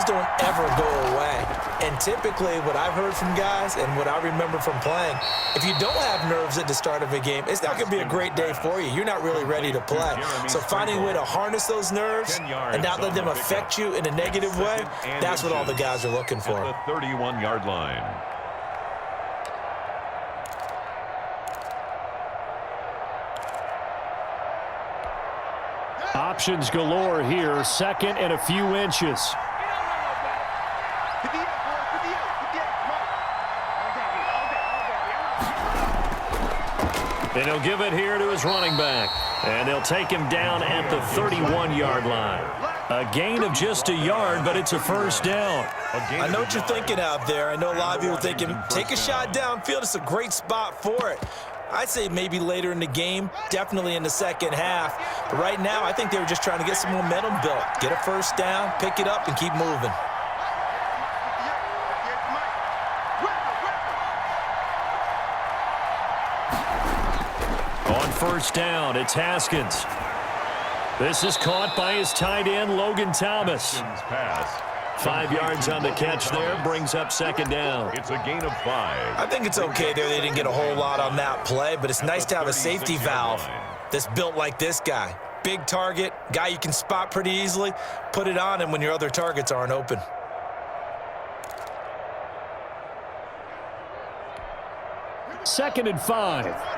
those don't ever go away. And typically what I've heard from guys and what I remember from playing, if you don't have nerves at the start of a game, it's not going to be a great day for you. You're not really ready to play. So finding a way to harness those nerves and not let them affect you in a negative way, that's what all the guys are looking for. At the 31-yard line. Options galore here. Second and a few inches. And he'll give it here to his running back. And they'll take him down at the 31-yard line. A gain of just a yard, but it's a first down. I know what you're thinking out there. I know a lot of you are thinking, take a shot downfield. It's a great spot for it. I'd say maybe later in the game, definitely in the second half. But right now, I think they were just trying to get some momentum built. Get a first down, pick it up, and keep moving. On first down, it's Haskins. This is caught by his tight end, Logan Thomas. Pass. 5 yards on the catch there, brings up second down. It's a gain of 5. I think it's okay there. They didn't get a whole lot on that play, but it's nice to have a safety valve that's built like this guy. Big target, guy you can spot pretty easily. Put it on him when your other targets aren't open. Second and 5.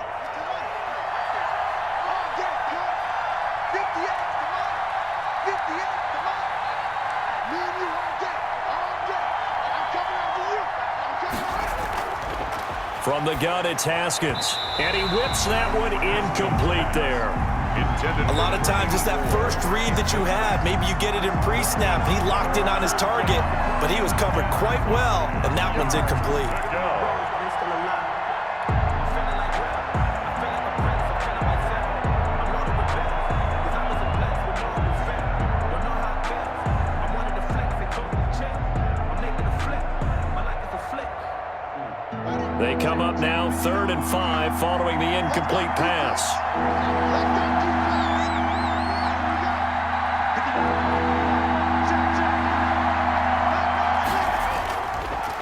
From the gun, it's Haskins. And he whips that one incomplete there. A lot of times it's that first read that you have. Maybe you get it in pre-snap. He locked in on his target, but he was covered quite well, and that one's incomplete. They come up now, 3rd and 5, following the incomplete pass.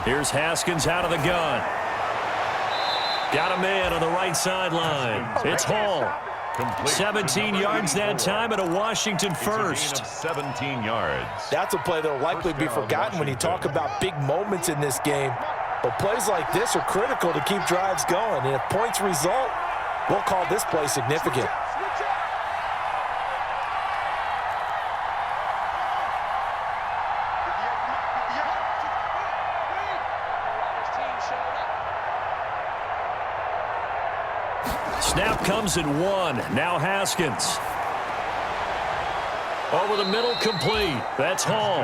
Here's Haskins out of the gun. Got a man on the right sideline. It's Hall. 17 yards that time, and a Washington first. 17 yards. That's a play that will likely be forgotten when you talk about big moments in this game. But plays like this are critical to keep drives going. And if points result, we'll call this play significant. Snap comes at 1. Now Haskins. Over the middle, complete. That's Hall.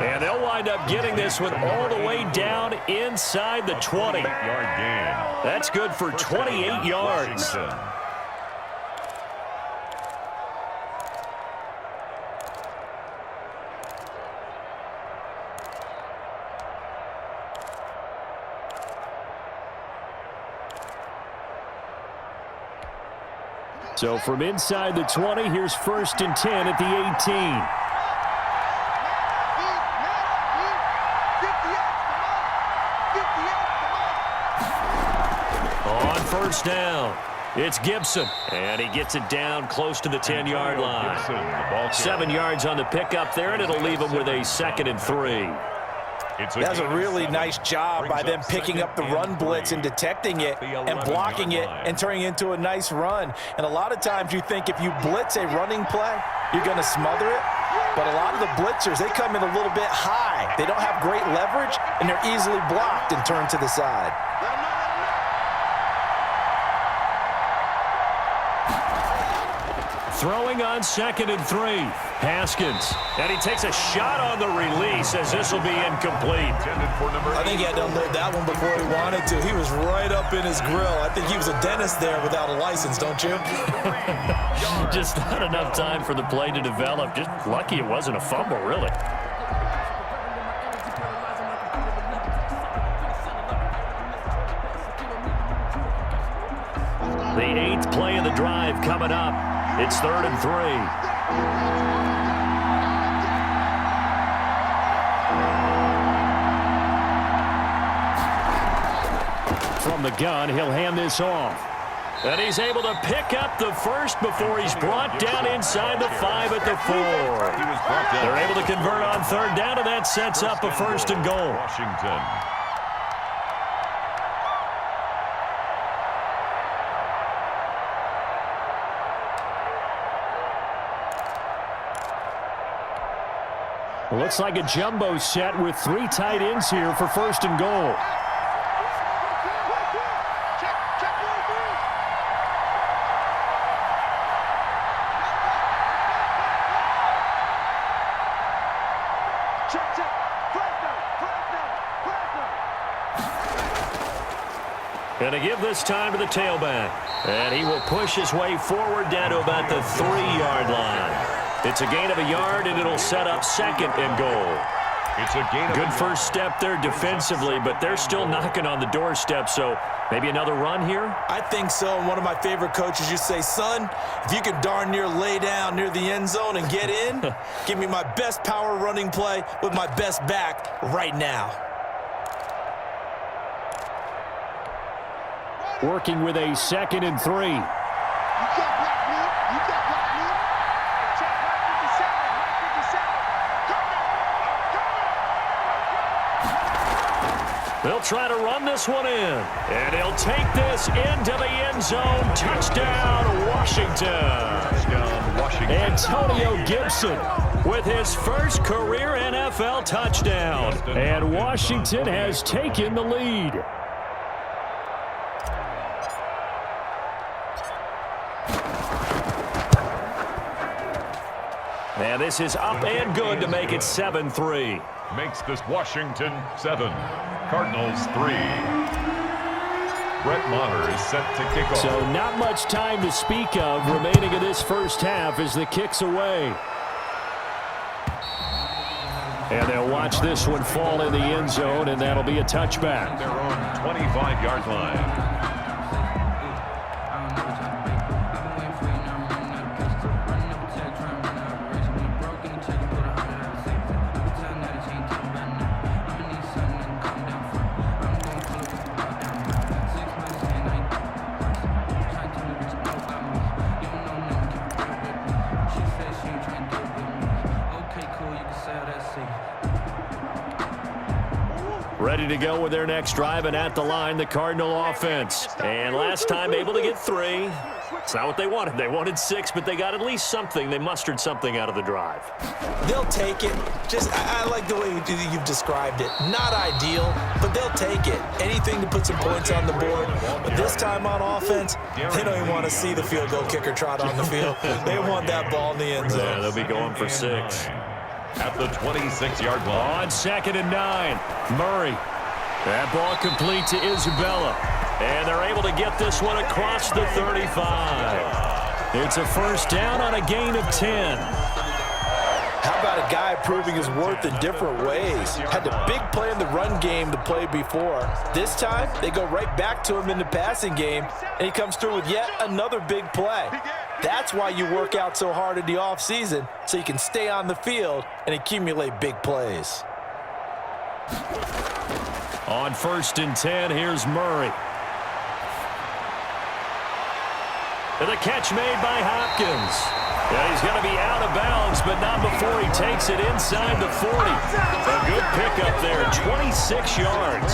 And they'll wind up getting this one all the way down inside the 20. 8-yard gain. That's good for 28 yards. So from inside the 20, here's 1st and 10 at the 18. On first down, it's Gibson. And he gets it down close to the 10-yard line. 7 yards on the pickup there, and it'll leave him with a 2nd and 3. That's a really nice job by them picking up the run blitz and detecting it and blocking it and turning it into a nice run. And a lot of times you think if you blitz a running play, you're going to smother it. But a lot of the blitzers, they come in a little bit high. They don't have great leverage, and they're easily blocked and turned to the side. Throwing on 2nd and 3. Haskins. And he takes a shot on the release as this will be incomplete. I think he had to unload that one before he wanted to. He was right up in his grill. I think he was a dentist there without a license, don't you? Just not enough time for the play to develop. Just lucky it wasn't a fumble, really. The 8th play of the drive coming up. It's 3rd and 3. from the gun. He'll hand this off. And he's able to pick up the first before he's brought down inside the 5 at the 4. They're able to convert on third down, and that sets up a 1st and goal. Washington. Looks like a jumbo set with 3 tight ends here for 1st and goal. And to give this time to the tailback. And he will push his way forward down to about the 3-yard line. It's a gain of a yard, and it'll set up 2nd and goal. It's a gain of Good first step there defensively, but they're still knocking on the doorstep, so maybe another run here? I think so. And one of my favorite coaches used to say, son, if you can darn near lay down near the end zone and get in, give me my best power running play with my best back right now. Working with a 2nd and 3. They'll try to run this one in. And he'll take this into the end zone. Touchdown, Washington. Antonio Gibson with his first career NFL touchdown. And Washington has taken the lead. And this is up and good to make it 7-3. Makes this Washington 7. Cardinals 3. Brett Maher is set to kick off. So not much time to speak of remaining in this first half as the kick's away. And they'll watch this one fall in the end zone, and that'll be a touchback. Their own 25-yard line. Ready to go with their next drive, and at the line, the Cardinal offense. And last time able to get 3. It's not what they wanted. They wanted 6, but they got at least something. They mustered something out of the drive. They'll take it. I like the way you've described it. Not ideal, but they'll take it. Anything to put some points on the board. But this time on offense, they don't even want to see the field goal kicker trot on the field. They want that ball in the end zone. Yeah, they'll be going for 6. At the 26-yard line. On 2nd and 9, Murray. That ball complete to Isabella. And they're able to get this one across the 35. It's a first down on a gain of 10. How about a guy proving his worth in different ways? Had the big play in the run game to play before. This time, they go right back to him in the passing game, and he comes through with yet another big play. That's why you work out so hard in the offseason, so you can stay on the field and accumulate big plays. On 1st and 10, here's Murray. And the catch made by Hopkins. Yeah, he's going to be out of bounds, but not before he takes it inside the 40. A good pickup there, 26 yards.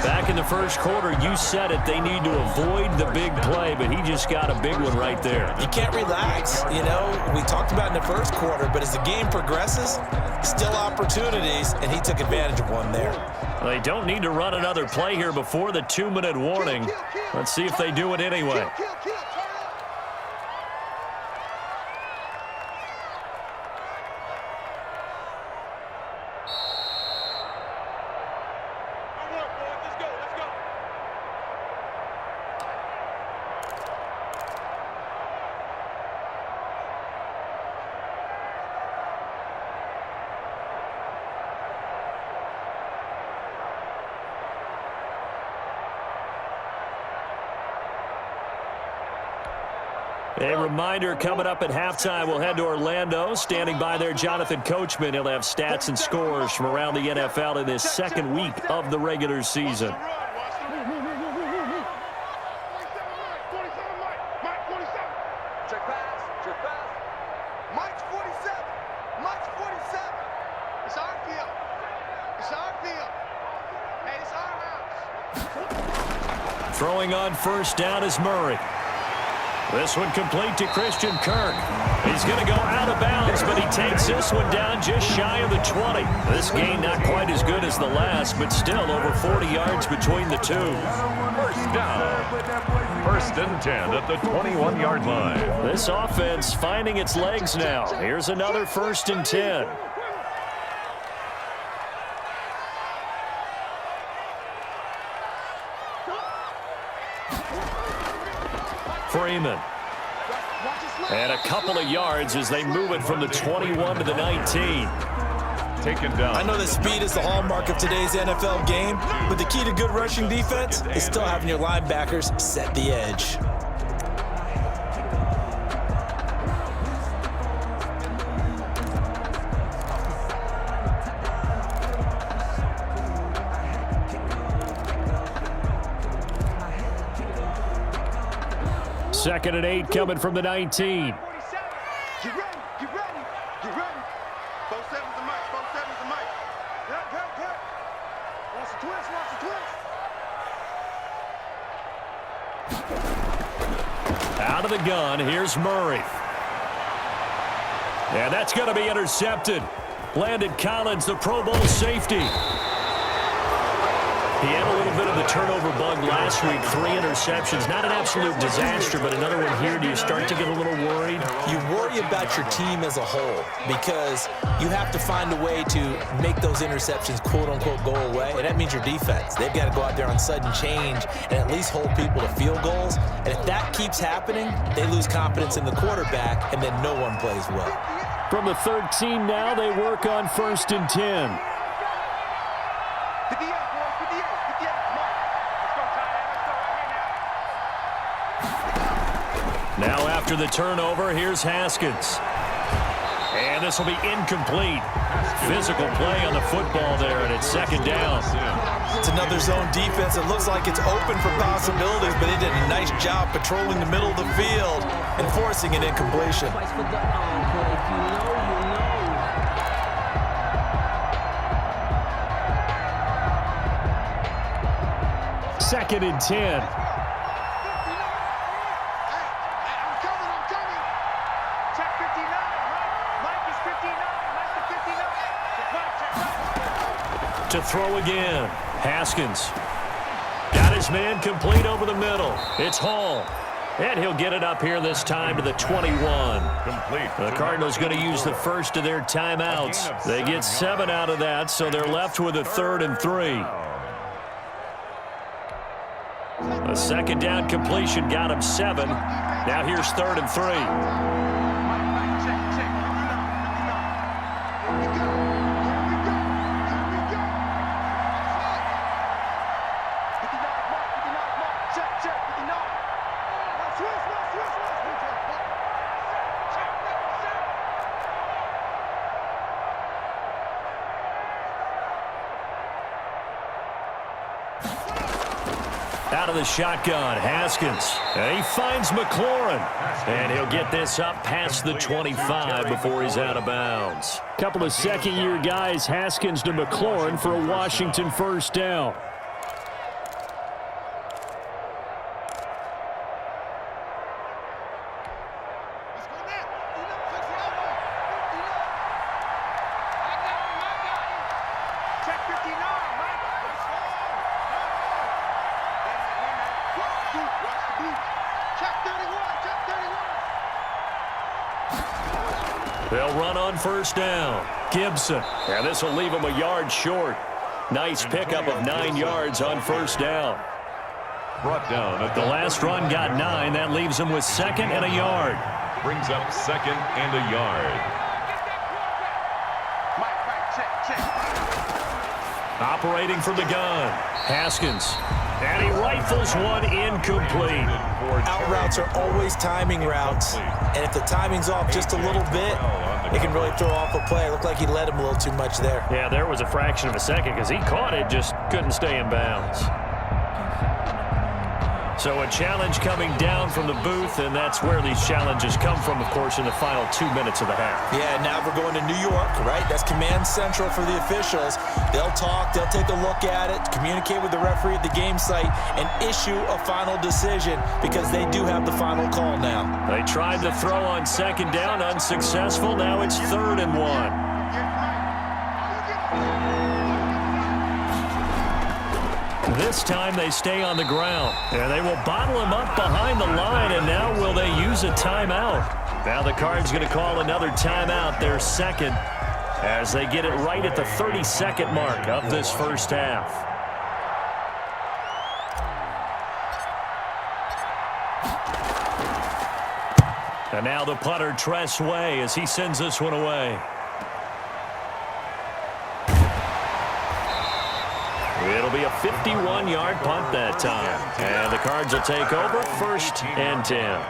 Back in the first quarter, you said it, they need to avoid the big play, but he just got a big one right there. You can't relax. You know, we talked about in the first quarter, but as the game progresses, still opportunities, and he took advantage of one there. They don't need to run another play here before the 2-minute warning. Let's see if they do it anyway. A reminder, coming up at halftime, we'll head to Orlando. Standing by there, Jonathan Coachman. He'll have stats and scores from around the NFL in this second week of the regular season. Throwing on first down is Murray. This one complete to Christian Kirk. He's going to go out of bounds, but he takes this one down just shy of the 20. This gain not quite as good as the last, but still over 40 yards between the two. First down. First and 10 at the 21-yard line. This offense finding its legs now. Here's another first and 10. Freeman. And a couple of yards as they move it from the 21 to the 19. Taken down. I know that speed is the hallmark of today's NFL game, but the key to good rushing defense is still having your linebackers set the edge. Second and 8 coming from the 19. Get ready, get ready, get ready. 4-7's the mic, 4-7's the mic. Cut. Watch the twist. Out of the gun, here's Murray. And that's going to be intercepted. Landon Collins, the Pro Bowl safety. He had a little bit of the turnover bug last week, 3 interceptions. Not an absolute disaster, but another one here. Do you start to get a little worried? You worry about your team as a whole because you have to find a way to make those interceptions, quote-unquote, go away, and that means your defense. They've got to go out there on sudden change and at least hold people to field goals, and if that keeps happening, they lose confidence in the quarterback, and then no one plays well. From the 13 now, they work on first and 10. Now after the turnover, here's Haskins. And this will be incomplete. Physical play on the football there, and it's second down. It's another zone defense. It looks like it's open for possibilities, but they did a nice job patrolling the middle of the field and forcing an incompletion. Second and 10. To throw again. Haskins. Got his man complete over the middle. It's Hall. And he'll get it up here this time to the 21. Complete. The Cardinals going to use the first of their timeouts. They get 7 out of that, so they're left with a 3rd and 3. A second down completion got him 7. Now here's 3rd and 3. Out of the shotgun, Haskins. And he finds McLaurin. And he'll get this up past the 25 before he's out of bounds. Couple of second-year guys, Haskins to McLaurin for a Washington first down. They'll run on first down. Gibson. And this will leave him a yard short. Nice pickup of 9 yards on first down. Brought down at The last run got 9. That leaves him with 2nd and a yard. brings up 2nd and a yard. Operating from the gun. Haskins. And he rifles one incomplete. Out routes are always timing routes. And if the timing's off just a little bit, it can really throw off a play. It looked like he led him a little too much there. Yeah, there was a fraction of a second because he caught it, just couldn't stay in bounds. So a challenge coming down from the booth, and that's where these challenges come from, of course, in the final 2 minutes of the half. Yeah, now we're going to New York, right? That's command central for the officials. They'll talk, they'll take a look at it, communicate with the referee at the game site, and issue a final decision because they do have the final call now. They tried to throw on second down, unsuccessful. Now it's 3rd and 1. This time they stay on the ground, and they will bottle him up behind the line, and now will they use a timeout? Now the Cards going to call another timeout, their second, as they get it right at the 30-second mark of this first half. And now the punter, Tress Way, as he sends this one away. It'll be a 51-yard punt that time. And the Cards will take over 1st and 10.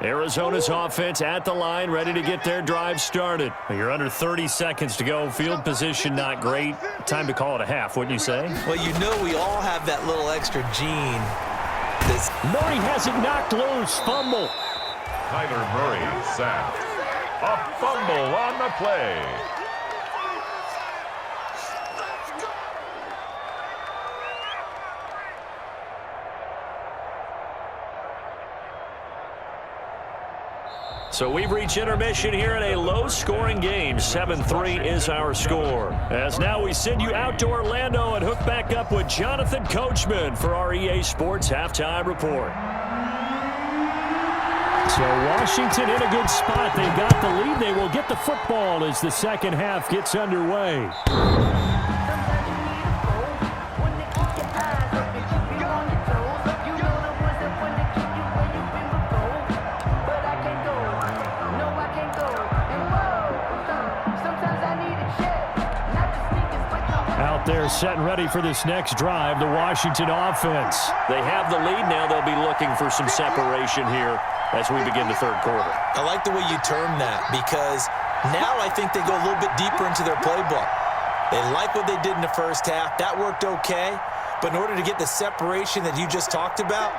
Arizona's offense at the line, ready to get their drive started. You're under 30 seconds to go. Field position not great. Time to call it a half, wouldn't you say? Well, you know we all have that little extra gene. Murray has it knocked loose. Fumble. Kyler Murray sacked. A fumble on the play. So we've reached intermission here in a low-scoring game. 7-3 is our score. As now we send you out to Orlando and hook back up with Jonathan Coachman for our EA Sports Halftime Report. So Washington in a good spot. They've got the lead. They will get the football as the second half gets underway. They're set and ready for this next drive, the Washington offense. They have the lead now. They'll be looking for some separation here as we begin the third quarter. I like the way you term that because now I think they go a little bit deeper into their playbook. They like what they did in the first half. That worked okay. But in order to get the separation that you just talked about,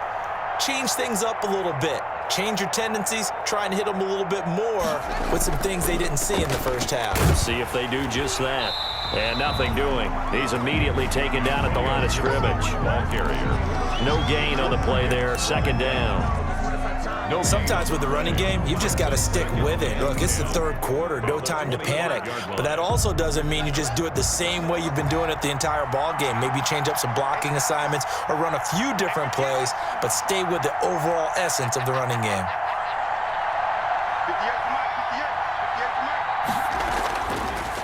change things up a little bit. Change your tendencies, try and hit them a little bit more with some things they didn't see in the first half. See if they do just that. And nothing doing. He's immediately taken down at the line of scrimmage. Ball carrier. No gain on the play there. Second down. Sometimes with the running game, you've just got to stick with it. Look, it's the third quarter, no time to panic. But that also doesn't mean you just do it the same way you've been doing it the entire ball game. Maybe change up some blocking assignments or run a few different plays, but stay with the overall essence of the running game.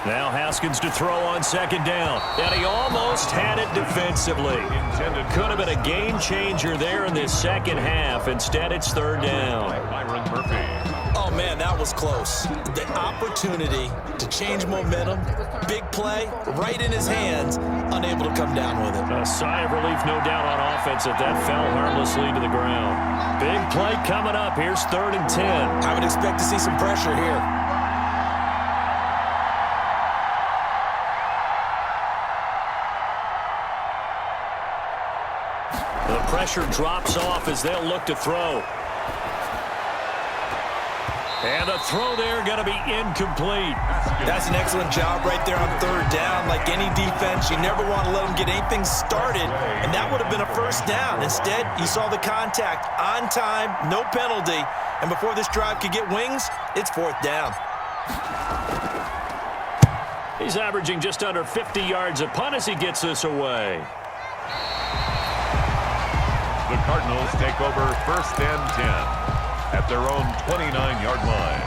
Now Haskins to throw on second down. And he almost had it defensively. Could have been a game changer there in this second half. Instead, it's third down. Oh, man, that was close. The opportunity to change momentum, big play, right in his hands, unable to come down with it. A sigh of relief, no doubt, on offense that fell harmlessly to the ground. Big play coming up. Here's 3rd and 10. I would expect to see some pressure here. The pressure drops off as they'll look to throw. And the throw there going to be incomplete. That's an excellent job right there on third down. Like any defense, you never want to let them get anything started, and that would have been a first down. Instead, you saw the contact on time, no penalty, and before this drive could get wings, it's 4th down. He's averaging just under 50 yards a punt as he gets this away. The Cardinals take over 1st and 10 at their own 29-yard line.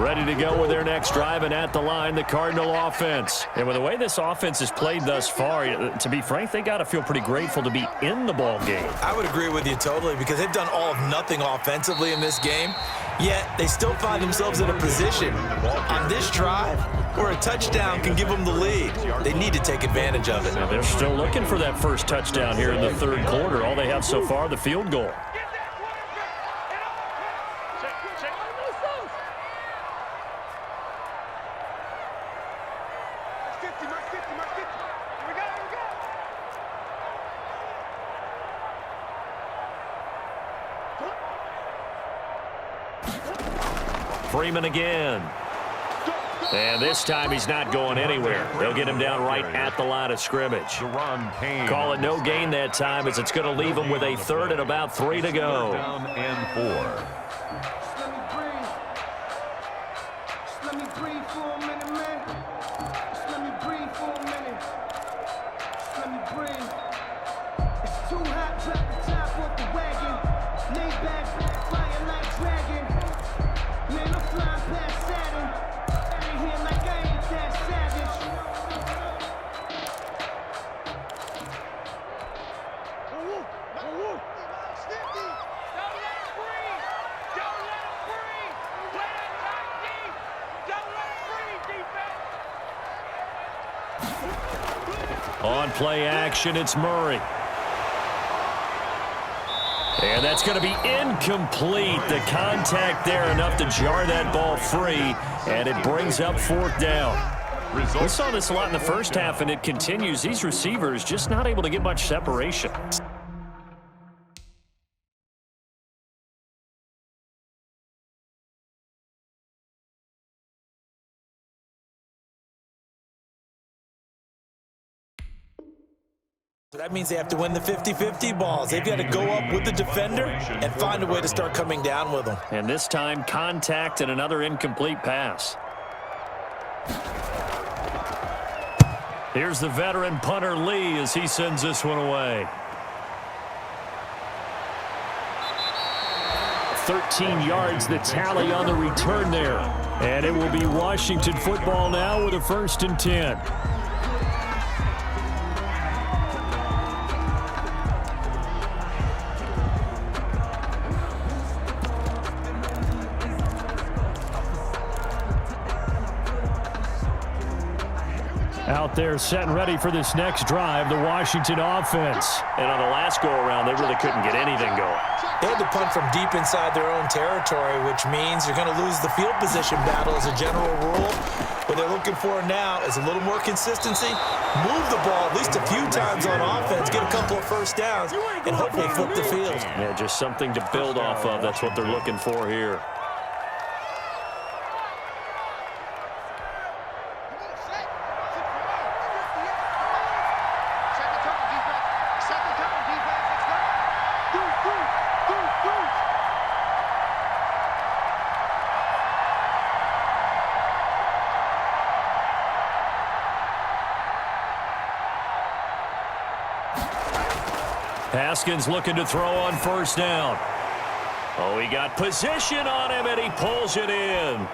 Ready to go with their next drive, and at the line, the Cardinal offense. And with the way this offense has played thus far, to be frank, they got to feel pretty grateful to be in the ball game. I would agree with you totally, because they've done all of nothing offensively in this game, yet they still find themselves in a position on this drive where a touchdown can give them the lead. They need to take advantage of it. And they're still looking for that first touchdown here in the third quarter. All they have so far, the field goal. Freeman again. And this time he's not going anywhere. They'll get him down right at the line of scrimmage. Call it no gain that time, as it's going to leave him with a third and about 3 to go. Down and 4. Let me breathe for a minute, man. Let me breathe for a minute. Let me breathe. It's too hot, drop the top off the wagon. Lay back, flying like dragon. Man, I'm flying past Saturn. Out of here like I ain't that savage. On play action, it's Murray. And that's going to be incomplete. The contact there enough to jar that ball free, and it brings up 4th down. We saw this a lot in the first half, and it continues. These receivers just not able to get much separation. So that means they have to win the 50-50 balls. They've got to go up with the defender and find a way to start coming down with them. And this time, contact and another incomplete pass. Here's the veteran punter Lee as he sends this one away. 13 yards, the tally on the return there. And it will be Washington football now with a 1st and 10. Out there set and ready for this next drive, the Washington offense. And on the last go-around, they really couldn't get anything going. They had to punt from deep inside their own territory, which means you're going to lose the field position battle as a general rule. What they're looking for now is a little more consistency, move the ball at least a few times on offense, get a couple of first downs, and hopefully flip the field. Yeah, just something to build off of. That's what they're looking for here. Haskins looking to throw on 1st down. Oh, he got position on him, and he pulls it in.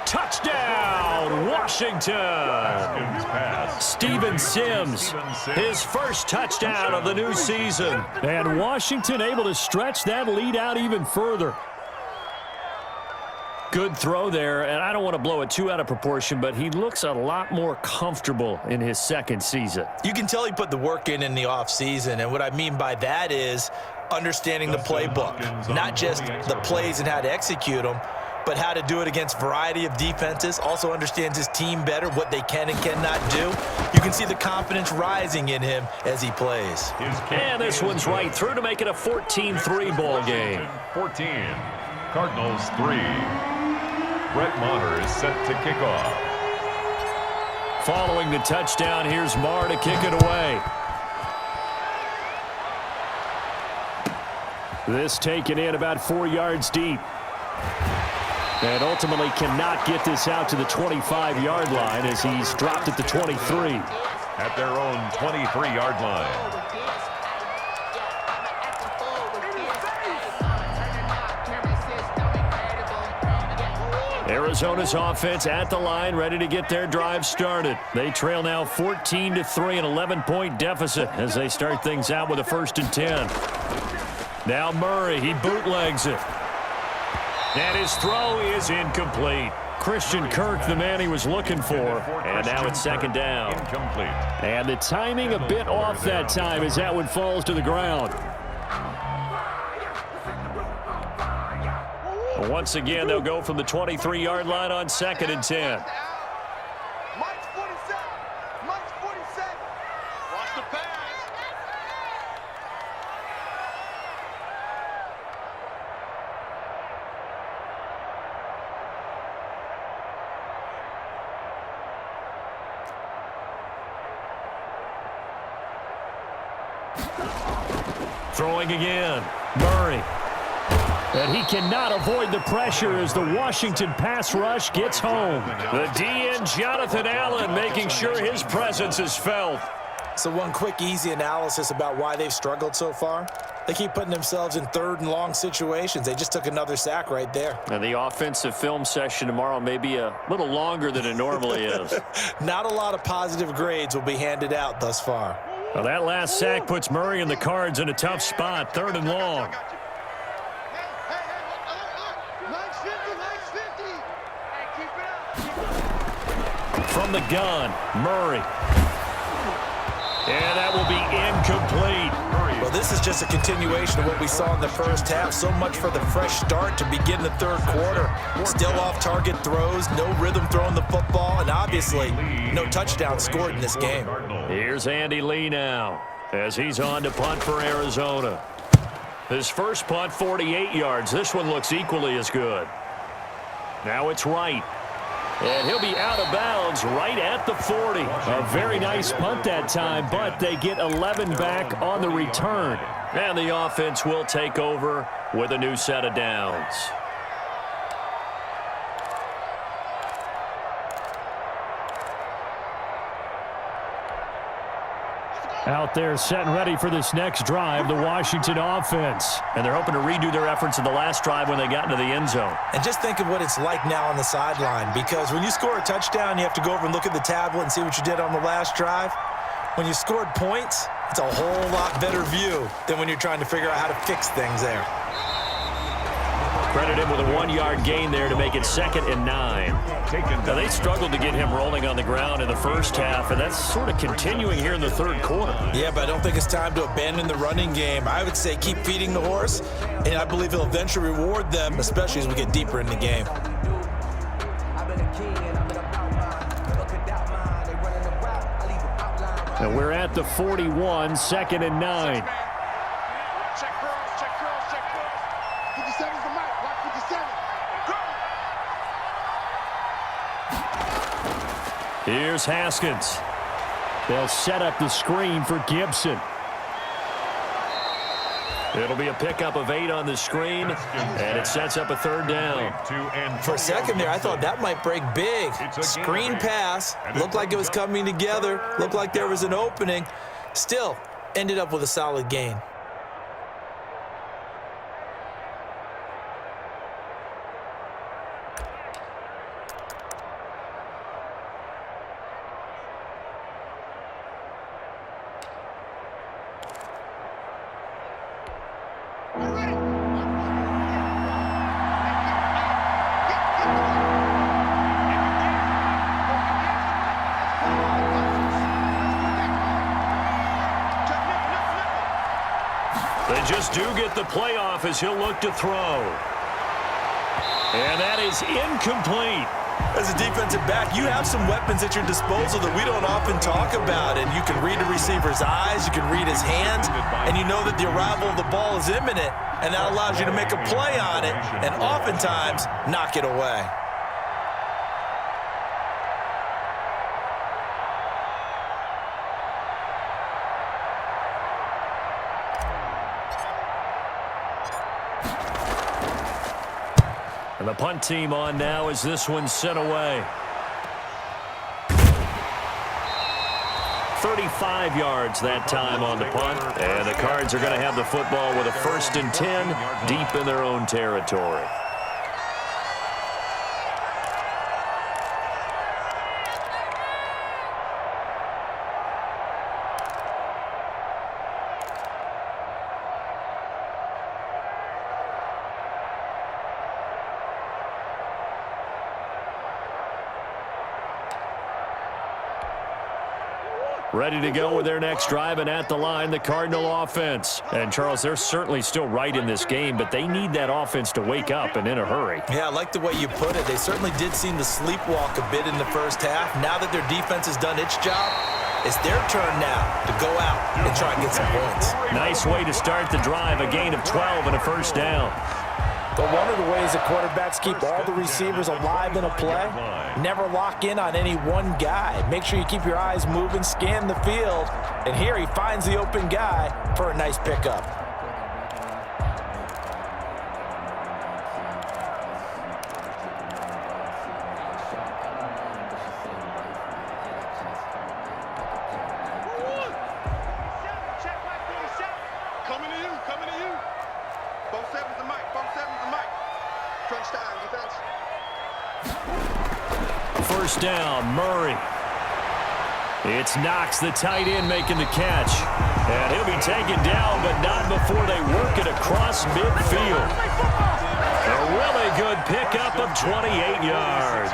Touchdown, Washington. Steven Sims, his first touchdown of the new season. And Washington able to stretch that lead out even further. Good throw there, and I don't want to blow it too out of proportion, but he looks a lot more comfortable in his 2nd season. You can tell he put the work in the offseason, and what I mean by that is understanding the playbook, not just the plays and how to execute them, but how to do it against a variety of defenses. Also understands his team better, what they can and cannot do. You can see the confidence rising in him as he plays. And this one's right through to make it a 14-3 ball game. 14, Cardinals 3. Brett Maher is set to kick off. Following the touchdown, here's Maher to kick it away. This taken in about 4 yards deep. And ultimately cannot get this out to the 25-yard line as he's dropped at the 23. At their own 23-yard line. Arizona's offense at the line, ready to get their drive started. They trail now 14-3, an 11-point deficit as they start things out with a 1st and 10. Now Murray, he bootlegs it. And his throw is incomplete. Christian Kirk, the man he was looking for. And now it's 2nd down. Incomplete. And the timing a bit off that time as that one falls to the ground. Once again, they'll go from the 23-yard line on 2nd and 10. Mike's 47. Mike's 47. Watch the pass. Throwing again. Murray. And he cannot avoid the pressure as the Washington pass rush gets home. The DN, Jonathan Allen, making sure his presence is felt. So one quick, easy analysis about why they've struggled so far. They keep putting themselves in 3rd and long situations. They just took another sack right there. And the offensive film session tomorrow may be a little longer than it normally is. Not a lot of positive grades will be handed out thus far. Well, that last sack puts Murray and the Cards in a tough spot, 3rd and long. From the gun, Murray. And that will be incomplete. Well, this is just a continuation of what we saw in the first half. So much for the fresh start to begin the 3rd quarter. Still off-target throws, no rhythm throwing the football, and obviously no touchdown scored in this game. Here's Andy Lee now as he's on to punt for Arizona. His first punt, 48 yards. This one looks equally as good. Now it's Wright. And he'll be out of bounds right at the 40. A very nice punt that time, but they get 11 back on the return. And the offense will take over with a new set of downs. Out there set and ready for this next drive, the Washington offense. And they're hoping to redo their efforts in the last drive when they got into the end zone. And just think of what it's like now on the sideline, because when you score a touchdown, you have to go over and look at the tablet and see what you did on the last drive. When you scored points, it's a whole lot better view than when you're trying to figure out how to fix things there. Credit him with a 1-yard gain there to make it 2nd and 9. Now, they struggled to get him rolling on the ground in the first half, and that's sort of continuing here in the 3rd quarter. Yeah, but I don't think it's time to abandon the running game. I would say keep feeding the horse, and I believe he'll eventually reward them, especially as we get deeper in the game. And we're at the 41, 2nd and 9. Check cross, check cross, check cross. 57's the mic. Watch 57. Go! Here's Haskins. They'll set up the screen for Gibson. It'll be a pickup of 8 on the screen, and it sets up a 3rd down. For a second there, I thought that might break big. Screen pass, looked like it was coming together, looked like there was an opening. Still, ended up with a solid gain. They just do get the playoff as he'll look to throw. And that is incomplete. As a defensive back, you have some weapons at your disposal that we don't often talk about. And you can read a receiver's eyes, you can read his hands, and you know that the arrival of the ball is imminent, and that allows you to make a play on it and oftentimes knock it away. And the punt team on now as this one's sent away. 35 yards that time on the punt. And the Cards are going to have the football with a 1st and 10 deep in their own territory. Ready to go with their next drive, and at the line, the Cardinal offense. And, Charles, they're certainly still right in this game, but they need that offense to wake up and in a hurry. Yeah, I like the way you put it. They certainly did seem to sleepwalk a bit in the first half. Now that their defense has done its job, it's their turn now to go out and try and get some points. Nice way to start the drive, a gain of 12 and a first down. But one of the ways that quarterbacks keep all the receivers alive in a play, never lock in on any one guy. Make sure you keep your eyes moving, scan the field, and here he finds the open guy for a nice pickup. Coming to you, coming to you. 4-7's the mic, 4-7's the mic. Crunch time, defense. First down, Murray. It's Knox, the tight end, making the catch. And he'll be taken down, but not before they work it across midfield. A really good pickup of 28 yards.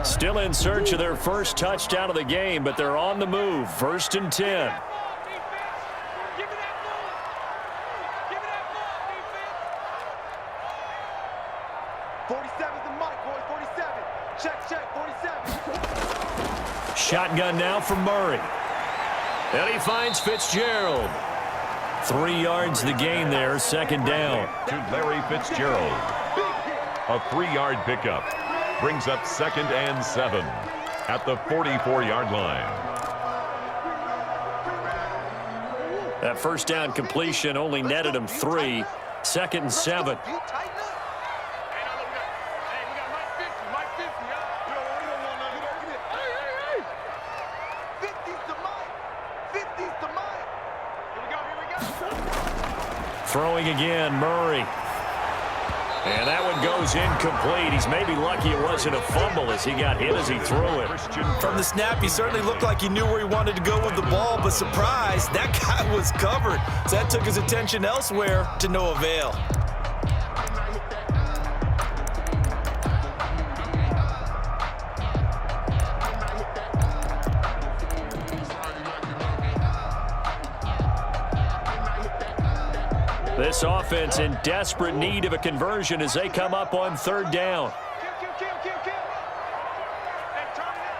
Still in search of their first touchdown of the game, but they're on the move. 1st and 10. 47's the mic, boys, 47. Check, 47. Shotgun now from Murray. And he finds Fitzgerald. 3 yards the gain there, 2nd down. To Larry Fitzgerald. A 3-yard pickup. Brings up 2nd and 7 at the 44-yard line. That first down completion only netted him 3. 2nd and 7. Throwing again, Murray. And that one goes incomplete. He's maybe lucky it wasn't a fumble as he got hit as he threw it. From the snap, he certainly looked like he knew where he wanted to go with the ball, but surprise, that guy was covered. So that took his attention elsewhere to no avail. This offense in desperate need of a conversion as they come up on 3rd down. Kill. Hey, turn it out.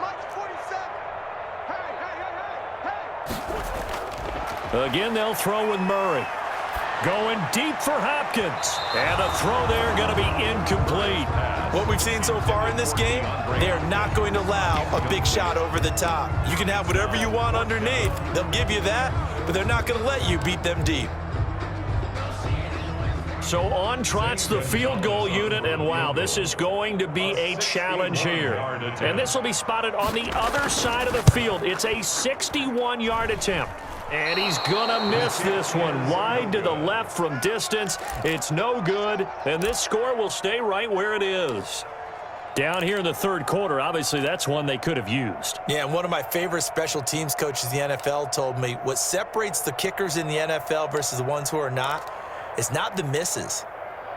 Mike's 47. Hey. Again, they'll throw with Murray. Going deep for Hopkins. And a throw there going to be incomplete. What we've seen so far in this game, they are not going to allow a big shot over the top. You can have whatever you want underneath. They'll give you that, but they're not going to let you beat them deep. So on trots the field goal unit, and wow, this is going to be a challenge here. And this will be spotted on the other side of the field. It's a 61-yard attempt. And he's going to miss this one. Wide to the left from distance. It's no good, and this score will stay right where it is. Down here in the 3rd quarter, obviously that's one they could have used. Yeah, and one of my favorite special teams coaches in the NFL told me what separates the kickers in the NFL versus the ones who are not is not the misses.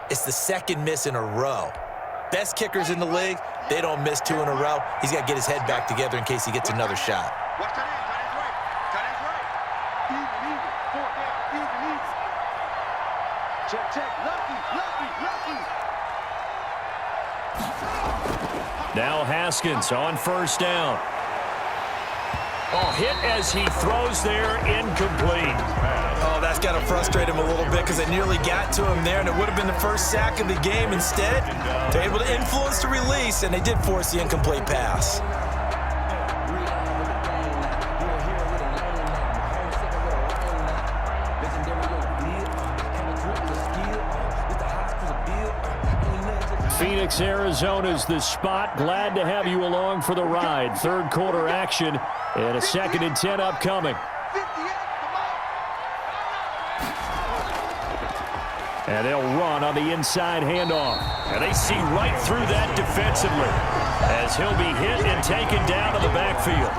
It's the 2nd miss in a row. Best kickers in the league, they don't miss 2 in a row. He's got to get his head back together in case he gets another shot. Watch that in. Tight end's right. Even. 4th down. Even. Check. Lucky. Now Haskins on 1st down. Oh, hit as he throws there, incomplete. Oh, that's got to frustrate him a little bit because they nearly got to him there, and it would have been the first sack of the game. Instead, they're able to influence the release, and they did force the incomplete pass. Phoenix, Arizona's the spot. Glad to have you along for the ride. 3rd quarter action and a 2nd and 10 upcoming. And they'll run on the inside handoff. And they see right through that defensively as he'll be hit and taken down to the backfield.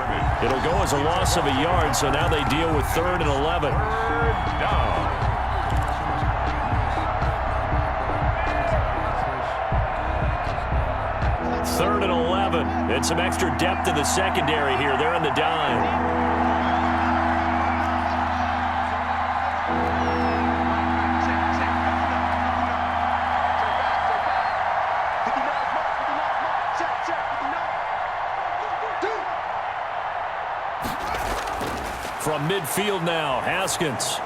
It'll go as a loss of a yard, so now they deal with 3rd and 11. Third down. Third and 11. And some extra depth in the secondary here. They're in the dime. From midfield now, Haskins.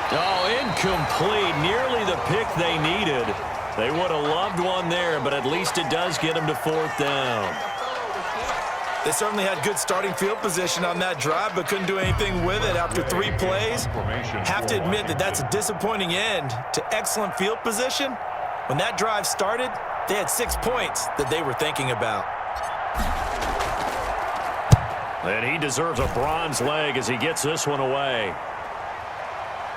Oh, incomplete. Nearly the pick they needed. They would have loved one there, but at least it does get them to 4th down. They certainly had good starting field position on that drive, but couldn't do anything with it after 3 plays. Have to admit that that's a disappointing end to excellent field position. When that drive started, they had 6 points that they were thinking about. And he deserves a bronze leg as he gets this one away.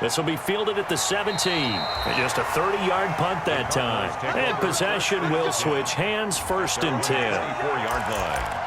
This will be fielded at the 17. And just a 30-yard punt that time. And possession will switch hands, 1st and 10. 4-yard line.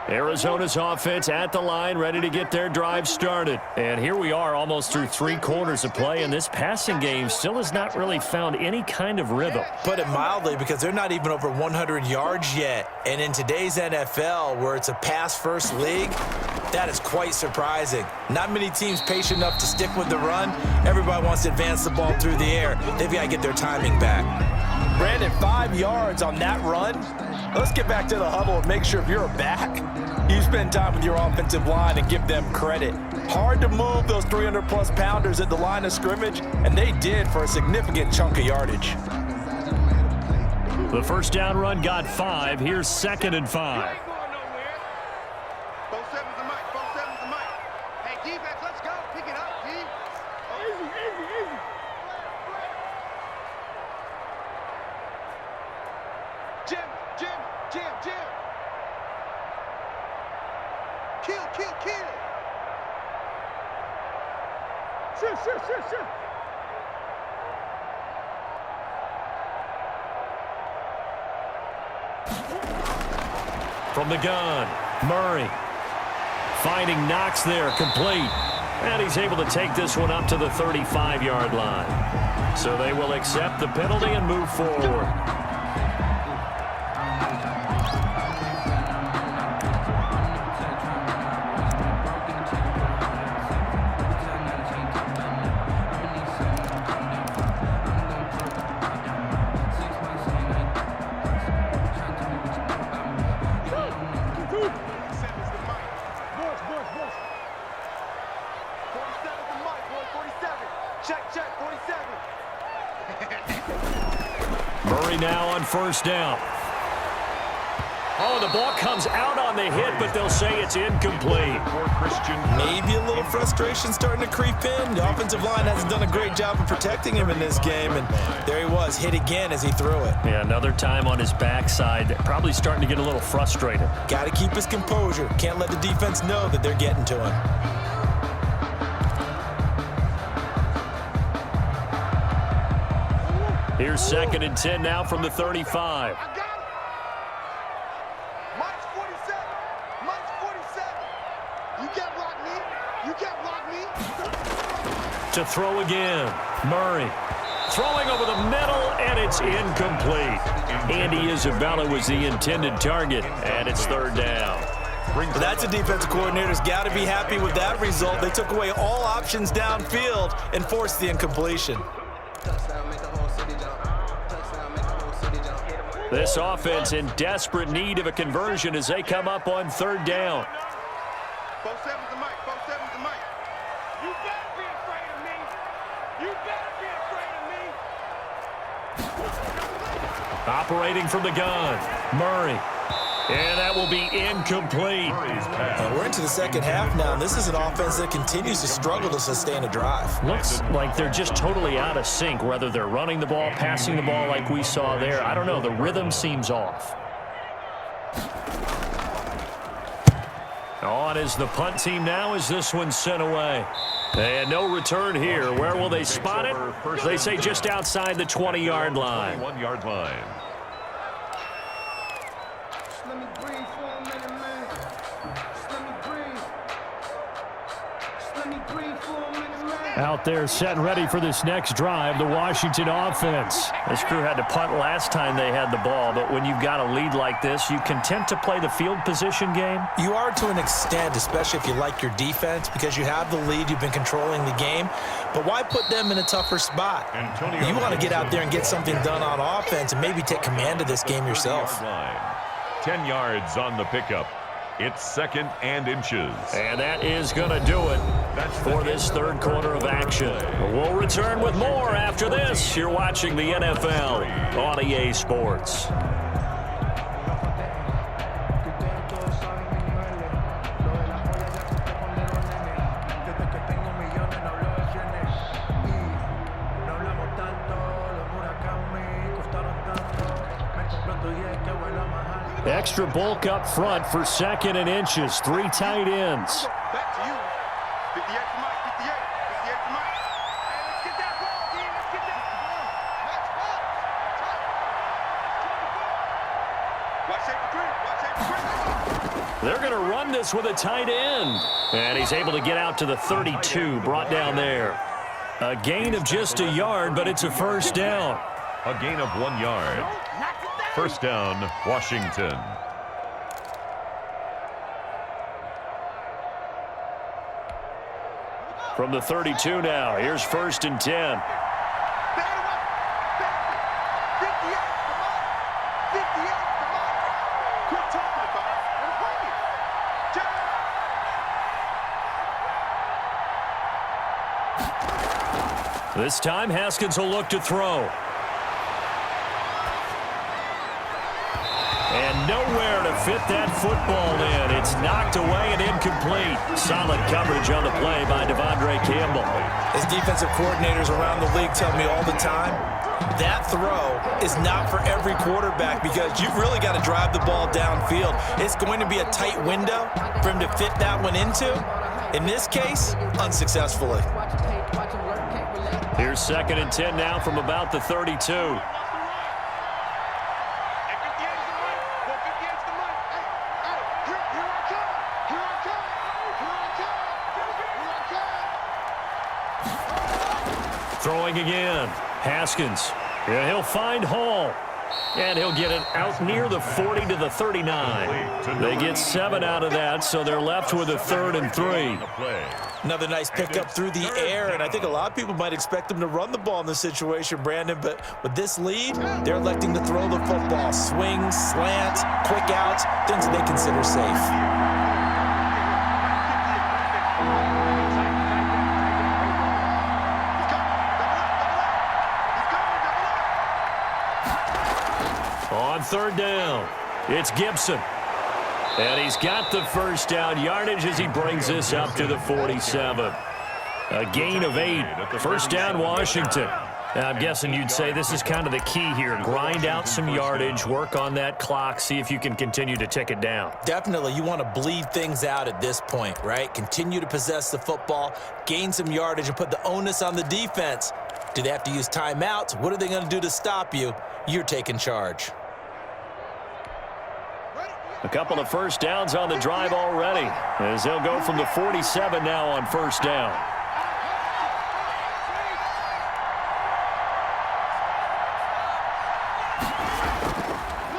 Arizona's offense at the line, ready to get their drive started. And here we are almost through 3 quarters of play, and this passing game still has not really found any kind of rhythm. Put it mildly, because they're not even over 100 yards yet. And in today's NFL, where it's a pass-first league, that is quite surprising. Not many teams patient enough to stick with the run. Everybody wants to advance the ball through the air. They've got to get their timing back. Brandon, 5 yards on that run. Let's get back to the huddle and make sure if you're a back, you spend time with your offensive line and give them credit. Hard to move those 300-plus pounders at the line of scrimmage, and they did for a significant chunk of yardage. The first down run got 5. Here's 2nd and 5. From the gun, Murray finding Knox there, complete. And he's able to take this one up to the 35-yard line. So they will accept the penalty and move forward. Murray now on 1st down. Oh, the ball comes out on the hit, but they'll say it's incomplete. Maybe a little frustration starting to creep in. The offensive line hasn't done a great job of protecting him in this game, and there he was, hit again as he threw it. Yeah, another time on his backside, probably starting to get a little frustrated. Got to keep his composure. Can't let the defense know that they're getting to him. Here's 2nd and 10 now from the 35. Mike's 47. Mike's 47. You can't block me. You can't block me. To throw again. Murray throwing over the middle, and it's incomplete. Andy Isabella was the intended target, and it's 3rd down. Well, that's a defensive coordinator's got to be happy with that result. They took away all options downfield and forced the incompletion. This offense in desperate need of a conversion as they come up on 3rd down. 4-7's the mic. 4-7's the mic. You better be afraid of me. You better be afraid of me. Operating from the gun, Murray. And that will be incomplete. We're into the second half now, and this is an offense that continues to struggle to sustain a drive. Looks like they're just totally out of sync, whether they're running the ball, passing the ball like we saw there. I don't know. The rhythm seems off. On is the punt team now as this one's sent away. And no return here. Where will they spot it? They say just outside the 20-yard line. 1-yard line. Just let me breathe for a minute, man. Just let me breathe. Just let me breathe for a minute, man. Out there set and ready for this next drive, the Washington offense. This crew had to punt last time they had the ball, but when you've got a lead like this, you content to play the field position game? You are to an extent, especially if you like your defense, because you have the lead, you've been controlling the game. But why put them in a tougher spot? You want to get out there and get something done on offense and maybe take command of this game yourself. 10 yards on the pickup. It's 2nd and inches. And that is going to do it for this third quarter of action. We'll return with more after this. You're watching the NFL on EA Sports. Extra bulk up front for 2nd and inches. 3 tight ends. Back to you. 58 to Mike, 58. 58 to Mike. Hey, let's get that ball, D. Let's get that ball. Watch shape the green. Watch shape the green. They're going to run this with a tight end. And he's able to get out to the 32, brought down there. A gain of just a yard, but it's a first down. A gain of 1 yard. First down, Washington. From the 32 now, here's 1st and 10. This time, Haskins will look to throw. And nowhere to fit that football in. It's knocked away and incomplete. Solid coverage on the play by Devondre Campbell. As defensive coordinators around the league tell me all the time, that throw is not for every quarterback because you've really got to drive the ball downfield. It's going to be a tight window for him to fit that one into. In this case, unsuccessfully. Here's 2nd and 10 now from about the 32. Throwing again. Haskins. Yeah, he'll find Hall. And he'll get it out near the 40 to the 39. They get 7 out of that, so they're left with a 3rd and 3. Another nice pickup through the air, and I think a lot of people might expect them to run the ball in this situation, Brandon, but with this lead, they're electing to throw the football. Swings, slants, quick outs, things that they consider safe. On 3rd down, it's Gibson. And he's got the first down yardage as he brings this up to the 47. A gain of 8. First down, Washington. Now, I'm guessing you'd say this is kind of the key here. Grind out some yardage, work on that clock, see if you can continue to tick it down. Definitely. You want to bleed things out at this point, right? Continue to possess the football, gain some yardage, and put the onus on the defense. Do they have to use timeouts? What are they going to do to stop you? You're taking charge. A couple of first downs on the drive already, as they'll go from the 47 now on first down.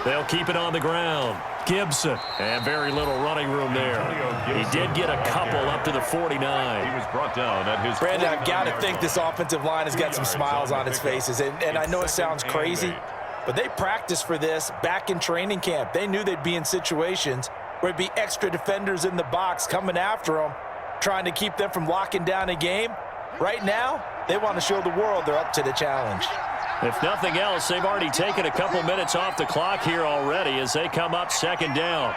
They'll keep it on the ground. Gibson, and very little running room there. He did get a couple up to the 49. He was brought down at his. Brandon, I've got to think this offensive line has got some smiles on its faces, and I know it sounds crazy, but they practiced for this back in training camp. They knew they'd be in situations where it'd be extra defenders in the box coming after them, trying to keep them from locking down a game. Right now, they want to show the world they're up to the challenge. If nothing else, they've already taken a couple minutes off the clock here already as they come up second down.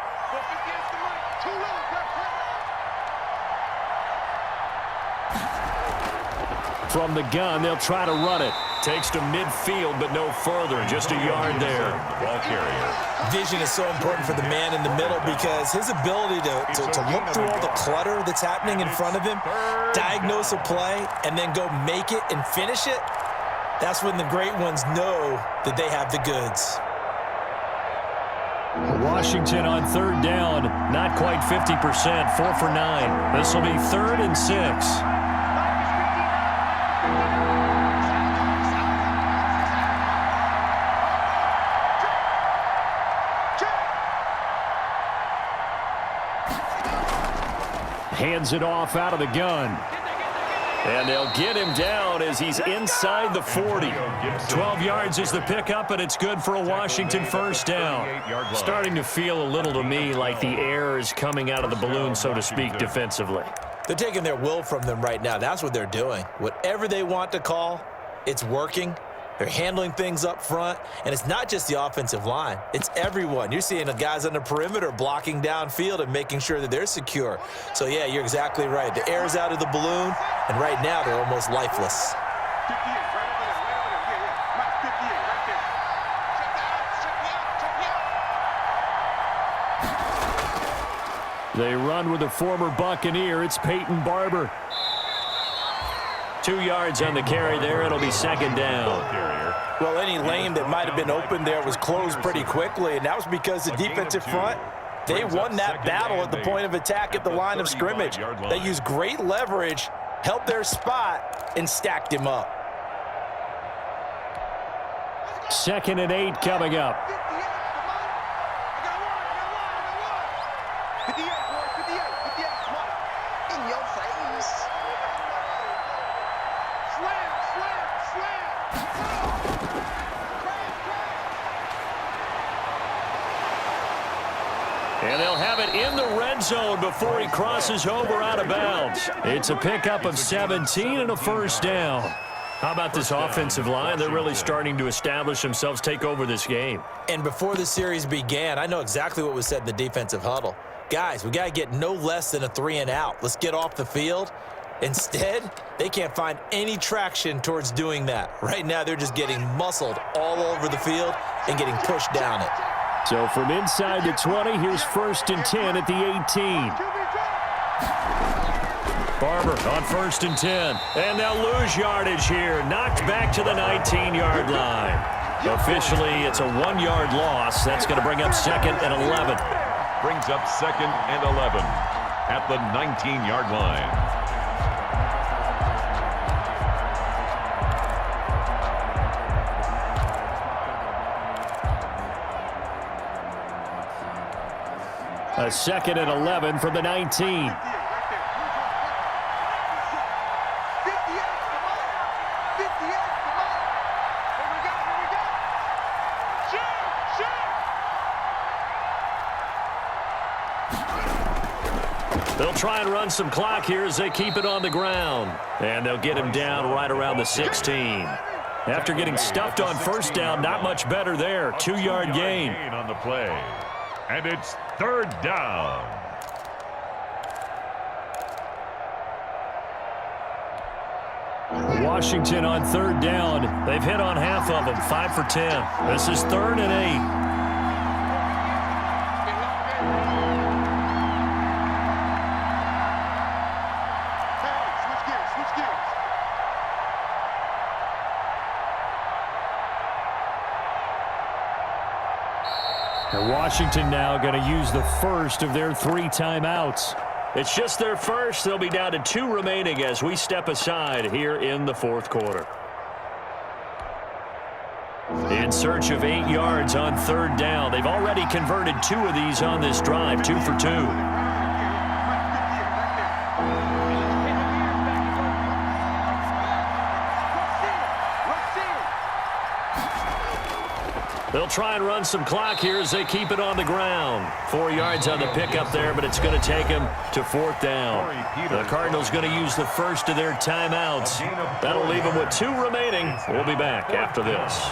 From the gun, they'll try to run it. Takes to midfield, but no further. Just a yard there. Ball carrier. Vision is so important for the man in the middle because his ability to look through all the clutter that's happening in front of him, diagnose a play, and then go make it and finish it, that's when the great ones know that they have the goods. Washington on third down, not quite 50%, 4 for 9. This will be 3rd and 6. Hands it off out of the gun. And they'll get him down as he's inside the 40. 12 yards is the pickup, and it's good for a Washington first down. Starting to feel a little to me like the air is coming out of the balloon, so to speak, defensively. They're taking their will from them right now. That's what they're doing. Whatever they want to call, it's working. They're handling things up front, and it's not just the offensive line. It's everyone. You're seeing the guys on the perimeter blocking downfield and making sure that they're secure. So, yeah, you're exactly right. The air's out of the balloon, and right now they're almost lifeless. 58, right over there, right over there. Yeah. Mike, 58, right there. Check me out. They run with a former Buccaneer. It's Peyton Barber. 2 yards on the carry there. It'll be second down. Well, any lane that might have been open there was closed pretty quickly, and that was because the defensive front, they won that battle at the point of attack at the line of scrimmage. They used great leverage, held their spot, and stacked him up. 2nd and 8 coming up. 58, boy, 58, come on. In your face. And they'll have it in the red zone before he crosses over out of bounds. It's a pickup of 17 and a first down. How about this offensive line? They're really starting to establish themselves, take over this game. And before the series began, I know exactly what was said in the defensive huddle. Guys, we got to get no less than a 3 and out. Let's get off the field. Instead, they can't find any traction towards doing that. Right now, they're just getting muscled all over the field and getting pushed down it. So from inside the 20, here's 1st and 10 at the 18. Barber on 1st and 10. And they'll lose yardage here. Knocked back to the 19-yard line. Officially, it's a 1-yard loss. That's going to bring up 2nd and 11. Brings up 2nd and 11 at the 19-yard line. A 2nd and 11 from the 19. They'll try and run some clock here as they keep it on the ground. And they'll get him down right around the 16. After getting stuffed on first down, not much better there. 2-yard gain on the play. And it's 3rd down. Washington on 3rd down. They've hit on half of them, 5 for 10. This is 3rd and 8. And Washington now going to use the first of their 3 timeouts. It's just their first. They'll be down to 2 remaining as we step aside here in the 4th quarter. In search of 8 yards on 3rd down. They've already converted 2 of these on this drive, 2 for 2. They'll try and run some clock here as they keep it on the ground. 4 yards on the pickup there, but it's going to take them to 4th down. The Cardinals going to use the first of their timeouts. That'll leave them with 2 remaining. We'll be back after this.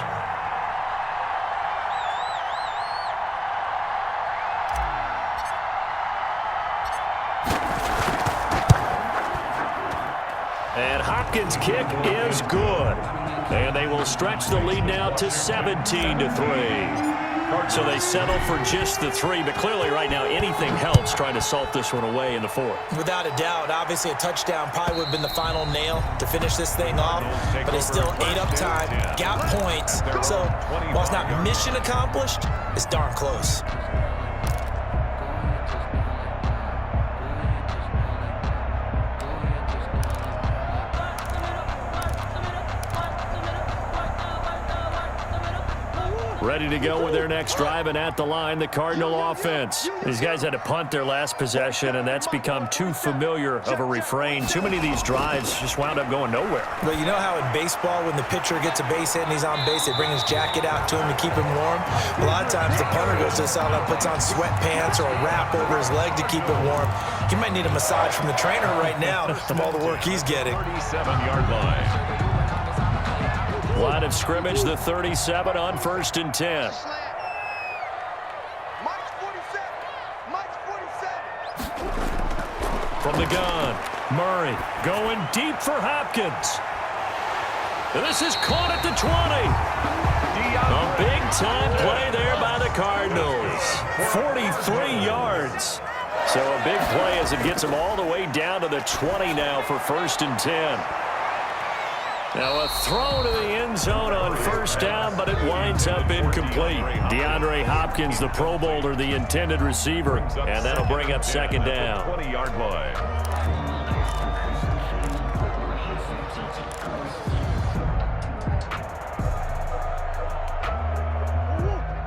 And Hopkins' kick is good. And they will stretch the lead now to 17-3. So they settle for just the 3, but clearly right now anything helps trying to salt this one away in the 4th. Without a doubt, obviously a touchdown probably would have been the final nail to finish this thing off, but they still ate up time, got points. So while it's not mission accomplished, it's darn close. Ready to go with their next drive, and at the line, the Cardinal offense. These guys had to punt their last possession, and that's become too familiar of a refrain. Too many of these drives just wound up going nowhere. But you know how in baseball, when the pitcher gets a base hit and he's on base, they bring his jacket out to him to keep him warm? A lot of times the punter goes to the sideline, puts on sweatpants or a wrap over his leg to keep him warm. He might need a massage from the trainer right now from all the work he's getting. 37-yard line. Line of scrimmage, the 37 on 1st and 10. Mike's 47. Mike's 47. From the gun, Murray going deep for Hopkins. And this is caught at the 20. A big-time play there by the Cardinals. 43 yards. So a big play as it gets them all the way down to the 20 now for 1st and 10. Now a throw to the end zone on 1st down, but it winds up incomplete. DeAndre Hopkins, the Pro Bowler, the intended receiver, and that'll bring up 2nd down. 20-yard line.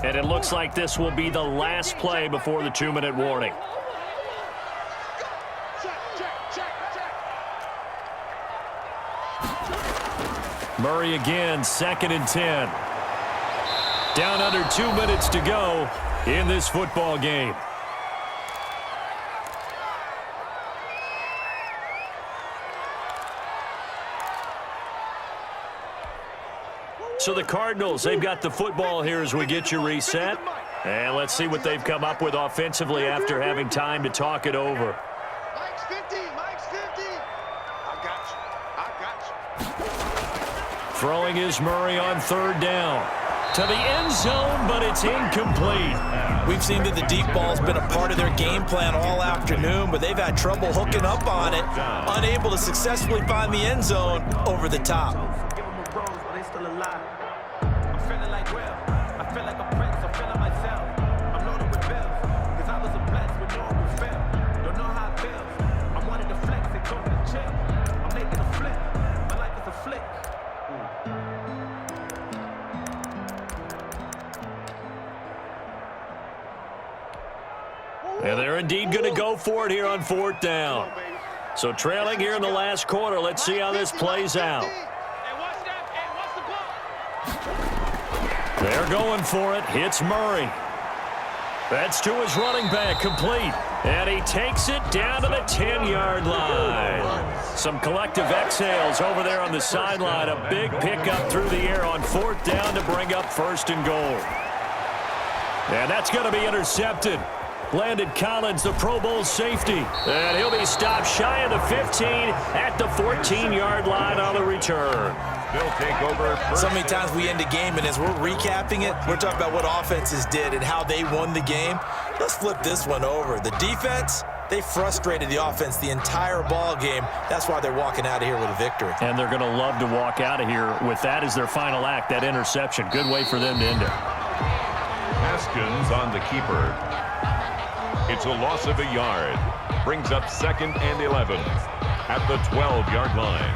And it looks like this will be the last play before the 2-minute warning. Murray again, 2nd and 10. Down under 2 minutes to go in this football game. So the Cardinals, they've got the football here as we get you reset. And let's see what they've come up with offensively after having time to talk it over. Mike's 50. Mike's 50. I got you. I got you. Throwing is Murray on 3rd down. To the end zone, but it's incomplete. We've seen that the deep ball's been a part of their game plan all afternoon, but they've had trouble hooking up on it, unable to successfully find the end zone over the top. Give them a rose, but they still alive. I'm feeling like Will. I feel like a prince. I'm feeling myself. I'm loaded with bills, cause I was a blessed with no one fail. Don't know how it feels. I wanted to flex and go to chill. I'm making a flip. My life is a flick. And they're indeed going to go for it here on 4th down. So trailing here in the last quarter. Let's see how this plays out. They're going for it. Hits Murray. That's to his running back, complete. And he takes it down to the 10-yard line. Some collective exhales over there on the sideline. A big pickup through the air on 4th down to bring up 1st and goal. And that's going to be intercepted. Landon Collins, the Pro Bowl safety. And he'll be stopped shy of the 15 at the 14-yard line on the return. They'll take over. So many times we end a game, and as we're recapping it, we're talking about what offenses did and how they won the game. Let's flip this one over. The defense, they frustrated the offense the entire ball game. That's why they're walking out of here with a victory. And they're going to love to walk out of here with that as their final act, that interception. Good way for them to end it. Haskins on the keeper. It's a loss of a yard. Brings up 2nd and 11 at the 12-yard line.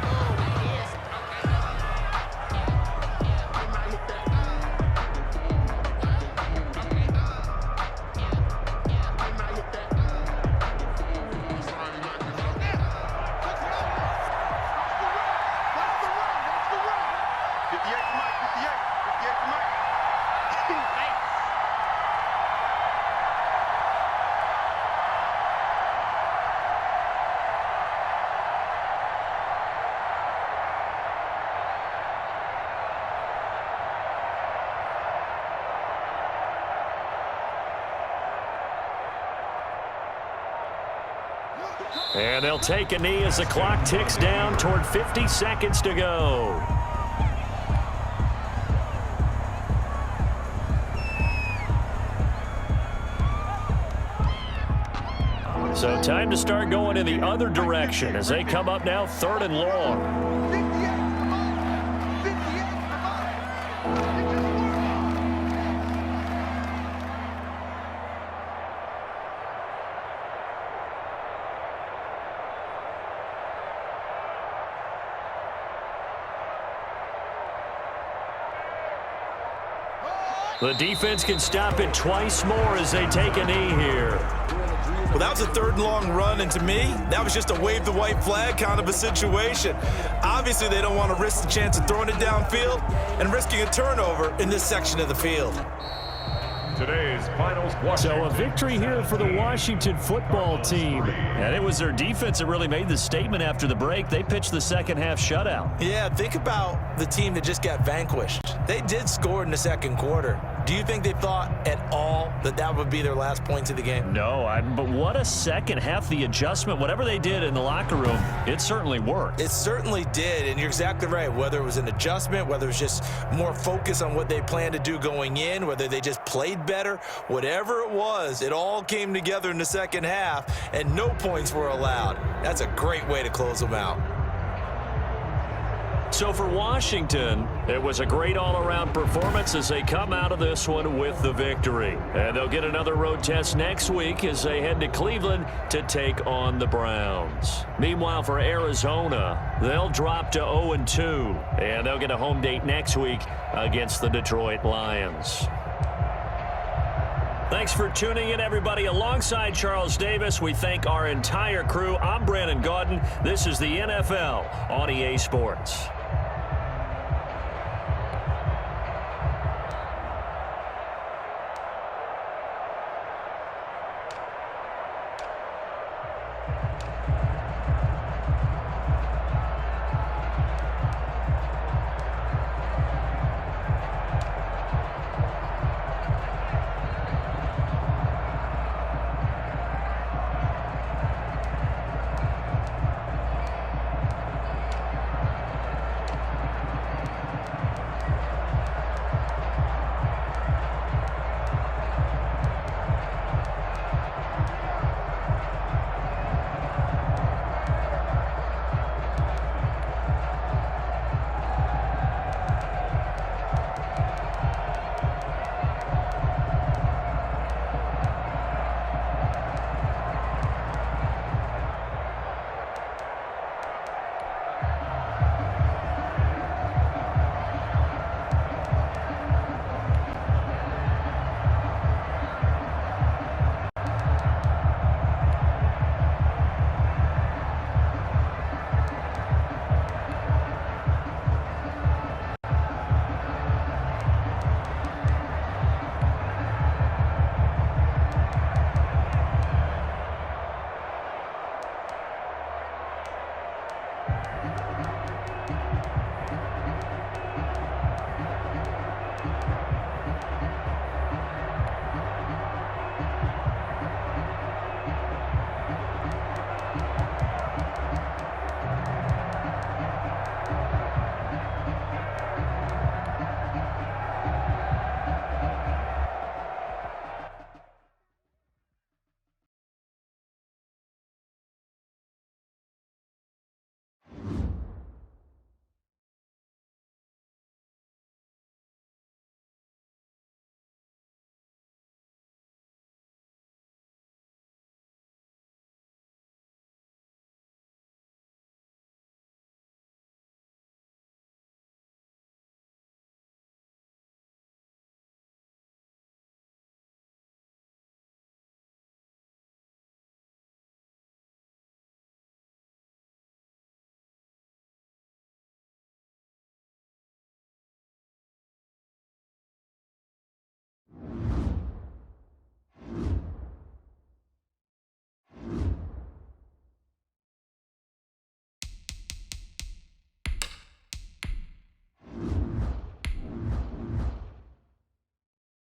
And they'll take a knee as the clock ticks down toward 50 seconds to go. So time to start going in the other direction as they come up now 3rd and long. The defense can stop it twice more as they take a knee here. Well, that was a 3rd and long run, and to me, that was just a wave the white flag kind of a situation. Obviously, they don't want to risk the chance of throwing it downfield and risking a turnover in this section of the field. Today's finals. So a victory here for the Washington football team. And it was their defense that really made the statement after the break. They pitched the second half shutout. Yeah, think about the team that just got vanquished. They did score in the second quarter. Do you think they thought at all that that would be their last points of the game? No, but what a second half. The adjustment, whatever they did in the locker room, it certainly worked. It certainly did, and you're exactly right. Whether it was an adjustment, whether it was just more focus on what they planned to do going in, whether they just played better, whatever it was, it all came together in the second half, and no points were allowed. That's a great way to close them out. So for Washington, it was a great all-around performance as they come out of this one with the victory. And they'll get another road test next week as they head to Cleveland to take on the Browns. Meanwhile, for Arizona, they'll drop to 0-2, and they'll get a home date next week against the Detroit Lions. Thanks for tuning in, everybody. Alongside Charles Davis, we thank our entire crew. I'm Brandon Gaudin. This is the NFL on EA Sports.